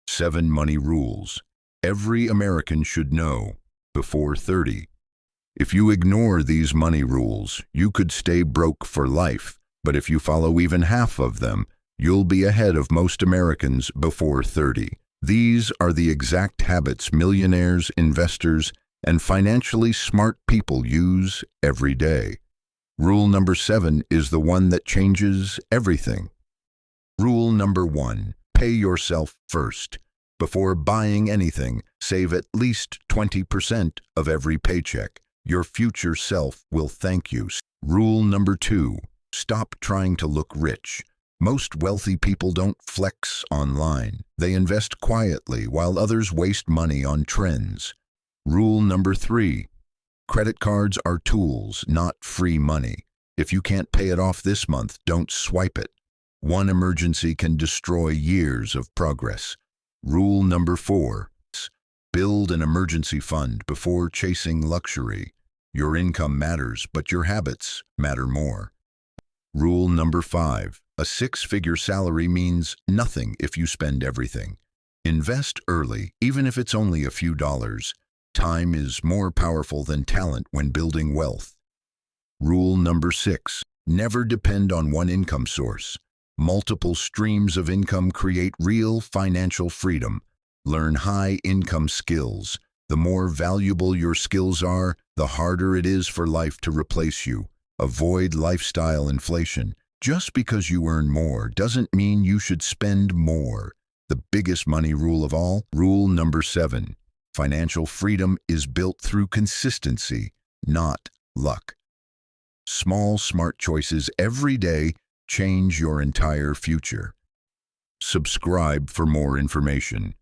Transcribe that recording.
7 money rules every American should know before 30. If you ignore these money rules, you could stay broke for life, but if you follow even half of them, you'll be ahead of most Americans before 30. These are the exact habits millionaires, investors, and financially smart people use every day. Rule number 7 is the one that changes everything. Rule number 1, pay yourself first. Before buying anything, save at least 20% of every paycheck. Your future self will thank you. Rule number 2, stop trying to look rich. Most wealthy people don't flex online. They invest quietly while others waste money on trends. Rule number 3, credit cards are tools, not free money. If you can't pay it off this month, don't swipe it. One emergency can destroy years of progress. Rule number 4, build an emergency fund before chasing luxury. Your income matters, but your habits matter more. Rule number 5, a 6-figure salary means nothing if you spend everything. Invest early, even if it's only a few dollars. Time is more powerful than talent when building wealth. Rule number 6, never depend on one income source. Multiple streams of income create real financial freedom. Learn high-income skills. The more valuable your skills are, the harder it is for life to replace you. Avoid lifestyle inflation. Just because you earn more doesn't mean you should spend more. The biggest money rule of all, rule number 7. Financial freedom is built through consistency, not luck. Small, smart choices every day change your entire future. Subscribe for more information.